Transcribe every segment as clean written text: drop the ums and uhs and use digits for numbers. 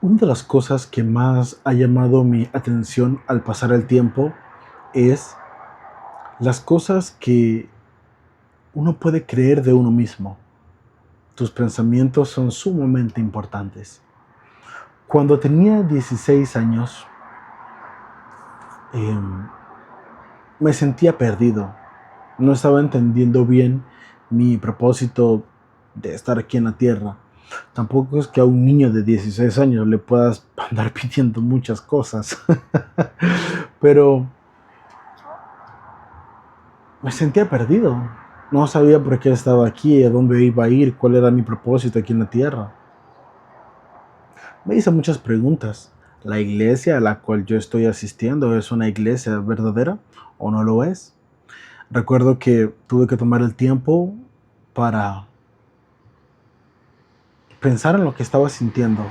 Una de las cosas que más ha llamado mi atención al pasar el tiempo es las cosas que uno puede creer de uno mismo. Tus pensamientos son sumamente importantes. Cuando tenía 16 años, eh, me sentía perdido. No estaba entendiendo bien mi propósito de estar aquí en la tierra. Tampoco es que a un niño de 16 años le puedas andar pidiendo muchas cosas. Pero me sentía perdido. No sabía por qué estaba aquí, a dónde iba a ir, cuál era mi propósito aquí en la tierra. Me hice muchas preguntas. ¿La iglesia a la cual yo estoy asistiendo es una iglesia verdadera o no lo es? Recuerdo que tuve que tomar el tiempo para pensar en lo que estaba sintiendo.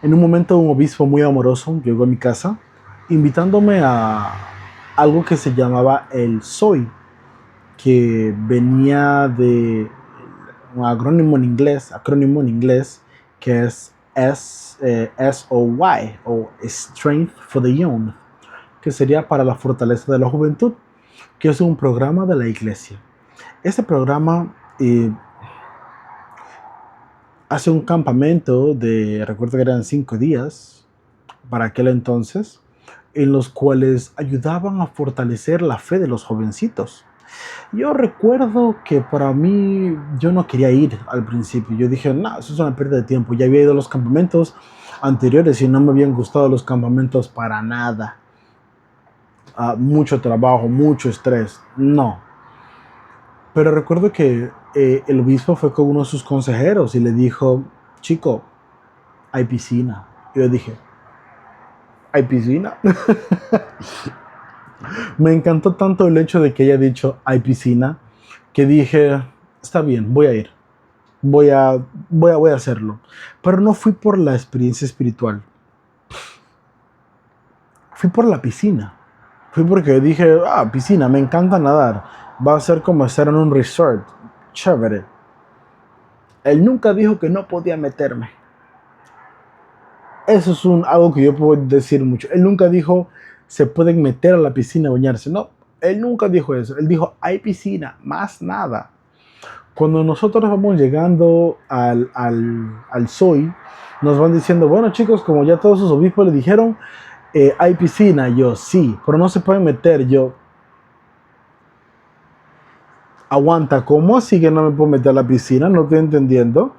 En un momento un obispo muy amoroso llegó a mi casa invitándome a algo que se llamaba el SOY, que venía de un acrónimo en inglés que es SOY o Strength for the Young, que sería para la fortaleza de la juventud, que es un programa de la iglesia. Este programa hace un campamento recuerdo que eran 5 días para aquel entonces, en los cuales ayudaban a fortalecer la fe de los jovencitos. Yo recuerdo que para mí yo no quería ir al principio. Yo dije, no, eso es una pérdida de tiempo. Ya había ido a los campamentos anteriores y no me habían gustado los campamentos para nada. Mucho trabajo, mucho estrés. No. Pero recuerdo que el obispo fue con uno de sus consejeros y le dijo, chico, hay piscina. Y yo dije, ¿hay piscina? Me encantó tanto el hecho de que haya dicho, hay piscina, que dije, está bien, voy a ir. Voy a hacerlo. Pero no fui por la experiencia espiritual. Fui por la piscina. Fui porque dije, piscina, me encanta nadar. Va a ser como estar en un resort. Chévere. Él nunca dijo que no podía meterme. Eso es algo que yo puedo decir mucho. Él nunca dijo, se pueden meter a la piscina a bañarse. No, él nunca dijo eso. Él dijo, hay piscina, más nada. Cuando nosotros vamos llegando al SOI, nos van diciendo, bueno chicos, como ya todos sus obispos le dijeron, hay piscina. Yo, sí, pero no se pueden meter. Yo, aguanta, ¿cómo así que no me puedo meter a la piscina? No estoy entendiendo.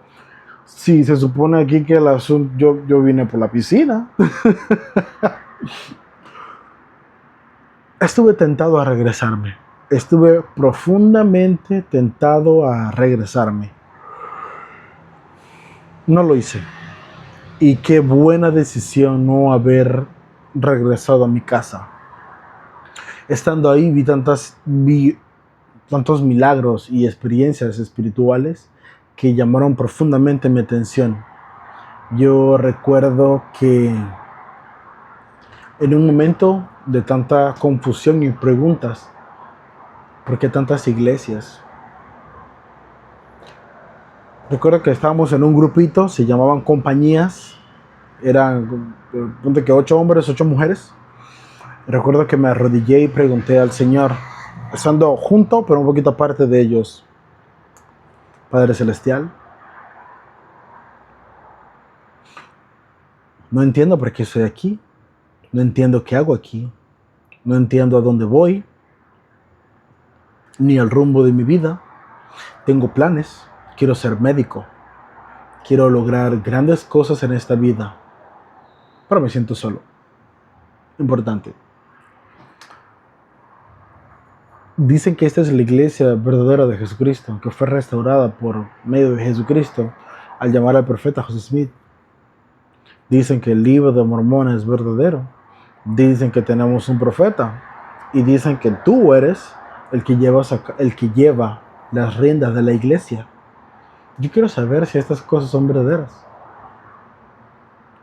Sí, se supone aquí que el asunto, yo vine por la piscina. Estuve tentado a regresarme. Estuve profundamente tentado a regresarme. No lo hice. Y qué buena decisión no haber regresado a mi casa. Estando ahí vi tantos milagros y experiencias espirituales que llamaron profundamente mi atención. Yo recuerdo que en un momento de tanta confusión y preguntas, ¿por qué tantas iglesias? Recuerdo que estábamos en un grupito, se llamaban compañías, eran, ponte que 8 hombres, 8 mujeres. Recuerdo que me arrodillé y pregunté al Señor, estando junto, pero un poquito aparte de ellos, Padre Celestial, no entiendo por qué estoy aquí, no entiendo qué hago aquí, no entiendo a dónde voy, ni el rumbo de mi vida. Tengo planes, quiero ser médico, quiero lograr grandes cosas en esta vida, pero me siento solo. Importante. Dicen que esta es la iglesia verdadera de Jesucristo, que fue restaurada por medio de Jesucristo al llamar al profeta José Smith. Dicen que el libro de Mormón es verdadero. Dicen que tenemos un profeta. Y dicen que tú eres el que lleva las riendas de la iglesia. Yo quiero saber si estas cosas son verdaderas.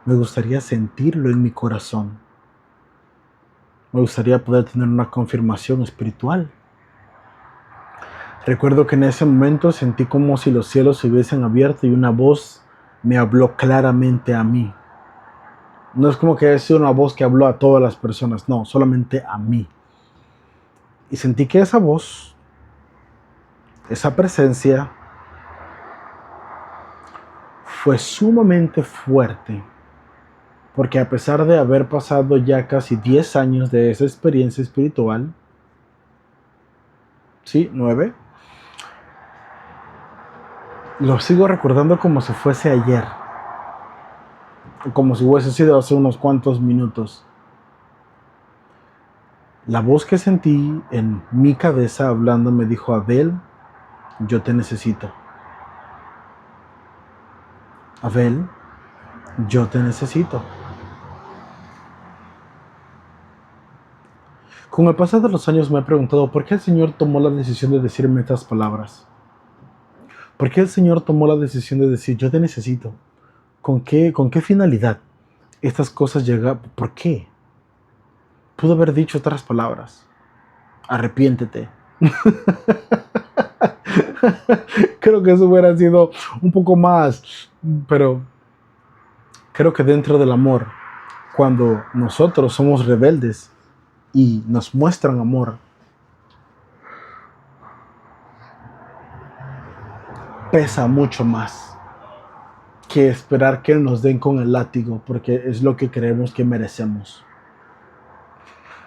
Me gustaría sentirlo en mi corazón. Me gustaría poder tener una confirmación espiritual. Recuerdo que en ese momento sentí como si los cielos se hubiesen abierto y una voz me habló claramente a mí. No es como que es una voz que habló a todas las personas, no, solamente a mí. Y sentí que esa voz, esa presencia, fue sumamente fuerte, porque a pesar de haber pasado ya casi 10 años de esa experiencia espiritual, sí, 9, lo sigo recordando como si fuese ayer, como si hubiese sido hace unos cuantos minutos. La voz que sentí en mi cabeza hablando me dijo: Abel, yo te necesito. Abel, yo te necesito. Con el pasar de los años me he preguntado por qué el Señor tomó la decisión de decirme estas palabras. ¿Por qué el Señor tomó la decisión de decir yo te necesito? ¿Con qué finalidad estas cosas llegan? ¿Por qué? Pudo haber dicho otras palabras. Arrepiéntete. Creo que eso hubiera sido un poco más, pero creo que dentro del amor, cuando nosotros somos rebeldes y nos muestran amor, pesa mucho más que esperar que nos den con el látigo, porque es lo que creemos que merecemos.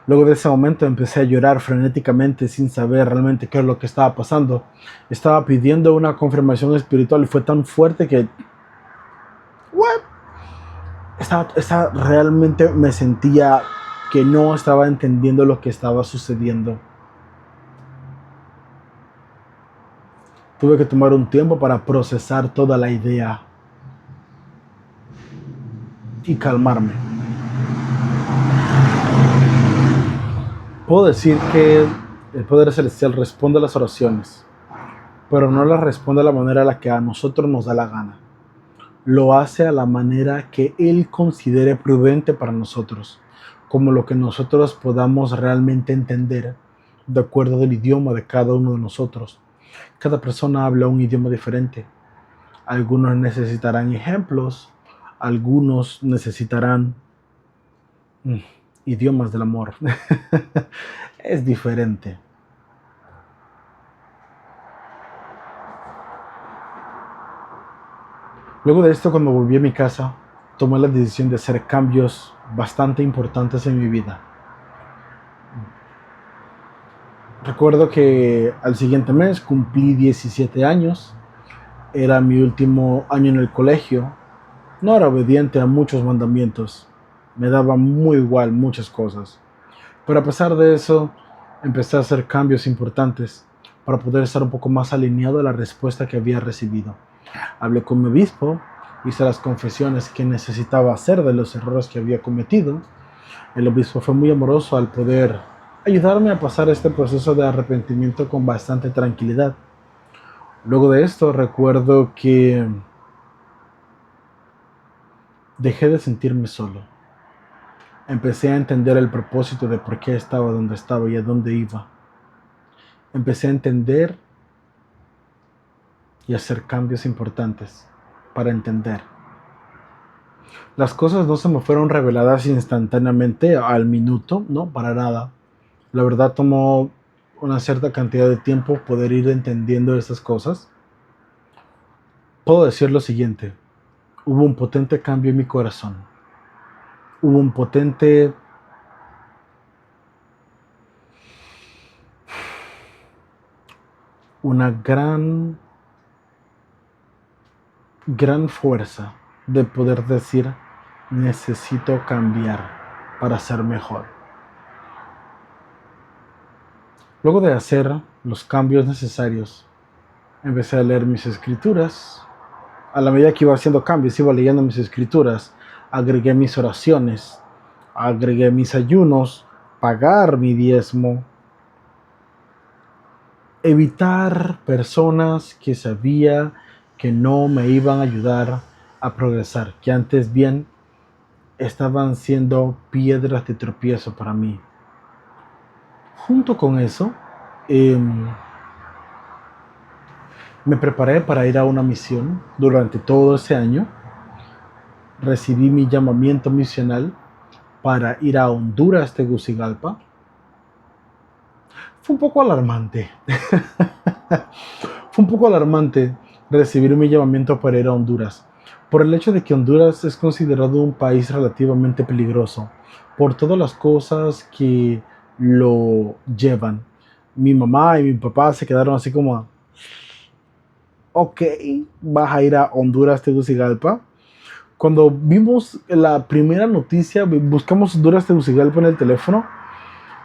Luego de ese momento empecé a llorar frenéticamente sin saber realmente qué es lo que estaba pasando. Estaba pidiendo una confirmación espiritual y fue tan fuerte que ¿what? Realmente me sentía que no estaba entendiendo lo que estaba sucediendo. Tuve que tomar un tiempo para procesar toda la idea y calmarme. Puedo decir que el Poder Celestial responde a las oraciones, pero no las responde a la manera a la que a nosotros nos da la gana. Lo hace a la manera que Él considere prudente para nosotros, como lo que nosotros podamos realmente entender, de acuerdo al idioma de cada uno de nosotros. Cada persona habla un idioma diferente. Algunos necesitarán ejemplos, algunos necesitarán idiomas del amor. Es diferente. Luego de esto, cuando volví a mi casa, tomé la decisión de hacer cambios bastante importantes en mi vida. Recuerdo que al siguiente mes cumplí 17 años, era mi último año en el colegio, no era obediente a muchos mandamientos, me daba muy igual muchas cosas, pero a pesar de eso empecé a hacer cambios importantes para poder estar un poco más alineado a la respuesta que había recibido. Hablé con mi obispo, hice las confesiones que necesitaba hacer de los errores que había cometido. El obispo fue muy amoroso al poder ayudarme a pasar este proceso de arrepentimiento con bastante tranquilidad. Luego de esto recuerdo que dejé de sentirme solo. Empecé a entender el propósito de por qué estaba donde estaba y a dónde iba. Empecé a entender y hacer cambios importantes para entender. Las cosas no se me fueron reveladas instantáneamente al minuto, no, para nada. La verdad tomó una cierta cantidad de tiempo poder ir entendiendo esas cosas. Puedo decir lo siguiente: hubo un potente cambio en mi corazón. Hubo un potente una gran fuerza de poder decir necesito cambiar para ser mejor. Luego de hacer los cambios necesarios, empecé a leer mis escrituras. A la medida que iba haciendo cambios, iba leyendo mis escrituras, agregué mis oraciones, agregué mis ayunos, pagar mi diezmo, evitar personas que sabía que no me iban a ayudar a progresar, que antes bien estaban siendo piedras de tropiezo para mí. Junto con eso, me preparé para ir a una misión durante todo ese año. recibí mi llamamiento misional para ir a Honduras, Tegucigalpa. Fue un poco alarmante. Fue un poco alarmante recibir mi llamamiento para ir a Honduras, por el hecho de que Honduras es considerado un país relativamente peligroso, por todas las cosas que lo llevan. Mi mamá y mi papá se quedaron así como, ok, vas a ir a Honduras, Tegucigalpa. Cuando vimos la primera noticia, buscamos Honduras, Tegucigalpa en el teléfono.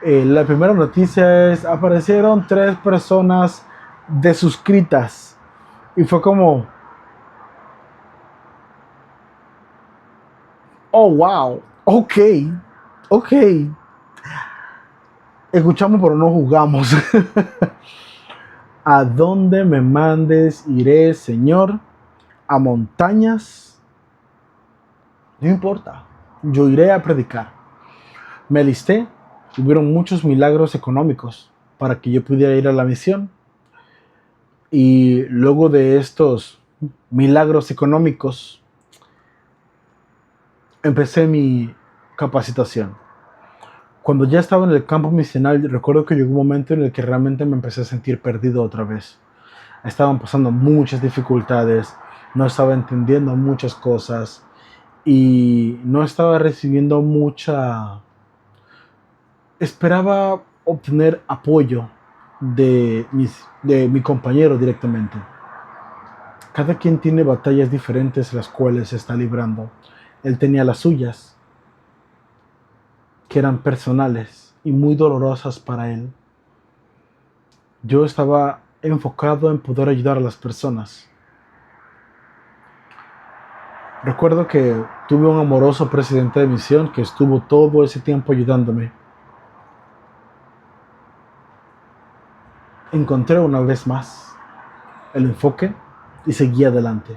La primera noticia es, aparecieron 3 personas desuscritas. Y fue como, oh, wow, ok, ok. Escuchamos pero no jugamos. ¿A dónde me mandes iré, Señor? ¿A montañas? No importa, yo iré a predicar. Me alisté, hubieron muchos milagros económicos para que yo pudiera ir a la misión. Y luego de estos milagros económicos, empecé mi capacitación. Cuando ya estaba en el campo misional, recuerdo que llegó un momento en el que realmente me empecé a sentir perdido otra vez. Estaban pasando muchas dificultades, no estaba entendiendo muchas cosas y no estaba recibiendo mucha... Esperaba obtener apoyo de mi compañero directamente. Cada quien tiene batallas diferentes las cuales se está librando. Él tenía las suyas, que eran personales y muy dolorosas para él. Yo estaba enfocado en poder ayudar a las personas. Recuerdo que tuve un amoroso presidente de misión que estuvo todo ese tiempo ayudándome. Encontré una vez más el enfoque y seguí adelante.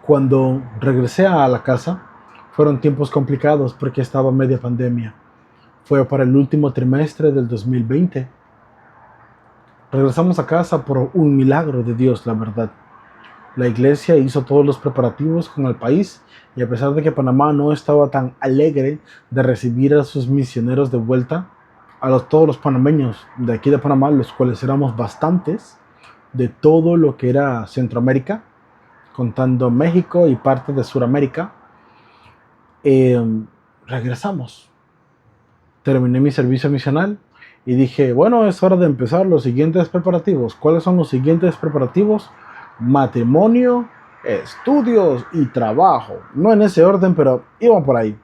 Cuando regresé a la casa, fueron tiempos complicados porque estaba media pandemia. Fue para el último trimestre del 2020. Regresamos a casa por un milagro de Dios, la verdad. La iglesia hizo todos los preparativos con el país y a pesar de que Panamá no estaba tan alegre de recibir a sus misioneros de vuelta, todos los panameños de aquí de Panamá, los cuales éramos bastantes, de todo lo que era Centroamérica, contando México y parte de Sudamérica, regresamos. Terminé mi servicio misional y dije, bueno, es hora de empezar los siguientes preparativos. ¿Cuáles son los siguientes preparativos? Matrimonio, estudios y trabajo. No en ese orden, pero iban por ahí.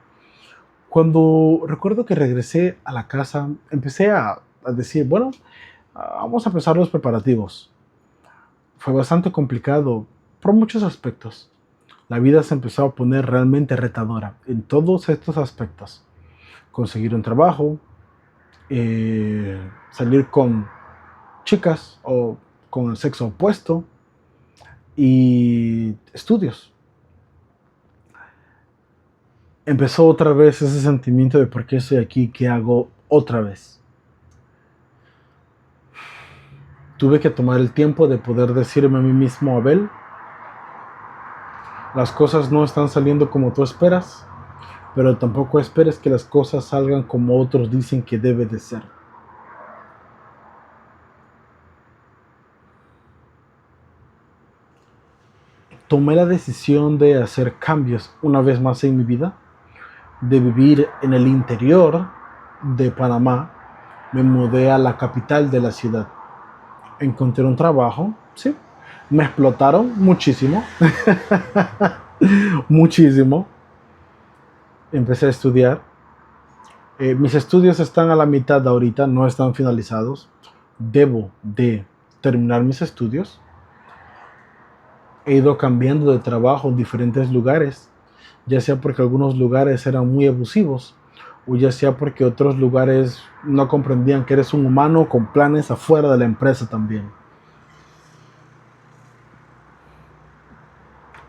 Cuando recuerdo que regresé a la casa, empecé a decir, bueno, vamos a empezar los preparativos. Fue bastante complicado por muchos aspectos. La vida se empezó a poner realmente retadora en todos estos aspectos. Conseguir un trabajo, salir con chicas o con el sexo opuesto y estudios. Empezó otra vez ese sentimiento de por qué estoy aquí, qué hago otra vez. Tuve que tomar el tiempo de poder decirme a mí mismo, Abel, las cosas no están saliendo como tú esperas, pero tampoco esperes que las cosas salgan como otros dicen que debe de ser. Tomé la decisión de hacer cambios una vez más en mi vida, de vivir en el interior de Panamá. Me mudé a la capital de la ciudad. Encontré un trabajo, sí. Me explotaron muchísimo. Muchísimo. Empecé a estudiar. Mis estudios están a la mitad ahorita, no están finalizados. Debo de terminar mis estudios. He ido cambiando de trabajo en diferentes lugares, ya sea porque algunos lugares eran muy abusivos o ya sea porque otros lugares no comprendían que eres un humano con planes afuera de la empresa también.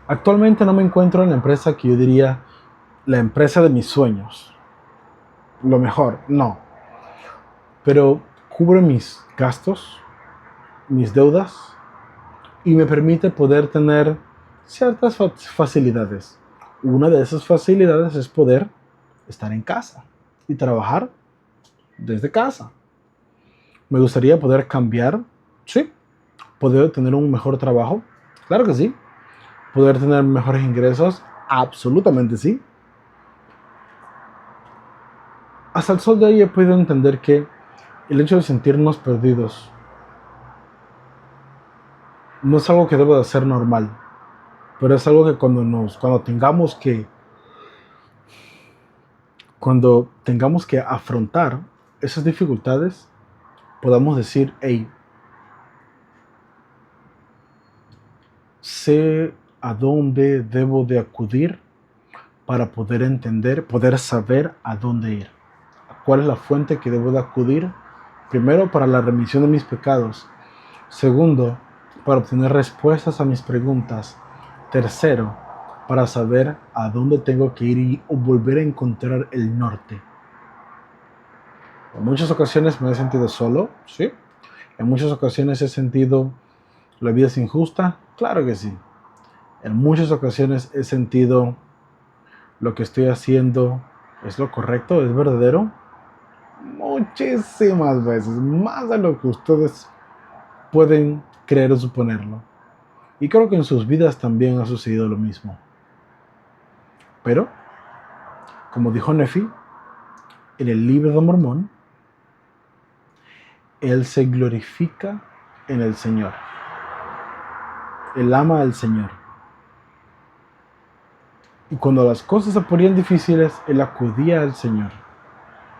Actualmente no me encuentro en la empresa que yo diría la empresa de mis sueños. Lo mejor, no. Pero cubre mis gastos, mis deudas y me permite poder tener ciertas facilidades. Una de esas facilidades es poder estar en casa y trabajar desde casa. Me gustaría poder cambiar, sí, poder tener un mejor trabajo, claro que sí. Poder tener mejores ingresos, absolutamente sí. Hasta el sol de hoy he podido entender que el hecho de sentirnos perdidos no es algo que debe de ser normal, pero es algo que cuando tengamos que afrontar esas dificultades, podamos decir, hey, sé a dónde debo de acudir para poder entender, poder saber a dónde ir. ¿Cuál es la fuente que debo de acudir? Primero, para la remisión de mis pecados. Segundo, para obtener respuestas a mis preguntas. Tercero, para saber a dónde tengo que ir y volver a encontrar el norte. En muchas ocasiones me he sentido solo, sí. En muchas ocasiones he sentido la vida es injusta, claro que sí. En muchas ocasiones he sentido lo que estoy haciendo es lo correcto, es verdadero. Muchísimas veces, más de lo que ustedes pueden creer o suponerlo. Y creo que en sus vidas también ha sucedido lo mismo. Pero, como dijo Nefi, en el libro de Mormón, él se glorifica en el Señor. Él ama al Señor. Y cuando las cosas se ponían difíciles, él acudía al Señor.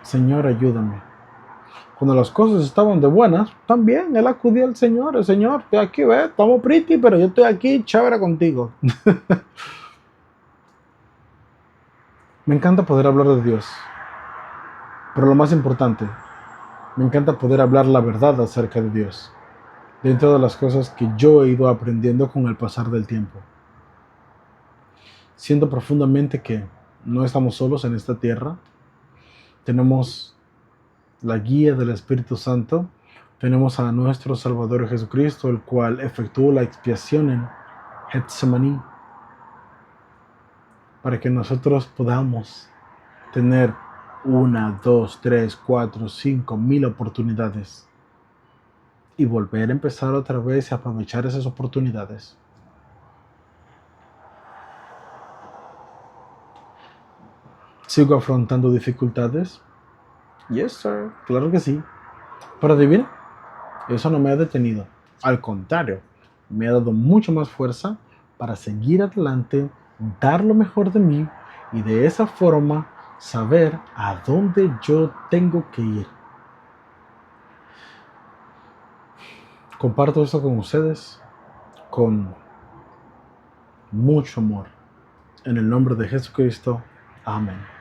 Señor, ayúdame. Cuando las cosas estaban de buenas, también él acudía al Señor. El Señor, estoy aquí, ve, estamos pretty, pero yo estoy aquí, chévere contigo. Me encanta poder hablar de Dios. Pero lo más importante, me encanta poder hablar la verdad acerca de Dios. Dentro de las cosas que yo he ido aprendiendo con el pasar del tiempo. Siento profundamente que no estamos solos en esta tierra. Tenemos la guía del Espíritu Santo. Tenemos a nuestro Salvador Jesucristo, el cual efectuó la expiación en Getsemaní, para que nosotros podamos tener 1, 2, 3, 4, 5 mil oportunidades y volver a empezar otra vez y aprovechar esas oportunidades. ¿Sigo afrontando dificultades? Yes, sir. Claro que sí. Pero adivina, eso no me ha detenido. Al contrario, me ha dado mucho más fuerza para seguir adelante, dar lo mejor de mí y de esa forma saber a dónde yo tengo que ir. Comparto esto con ustedes con mucho amor. En el nombre de Jesucristo. Amén.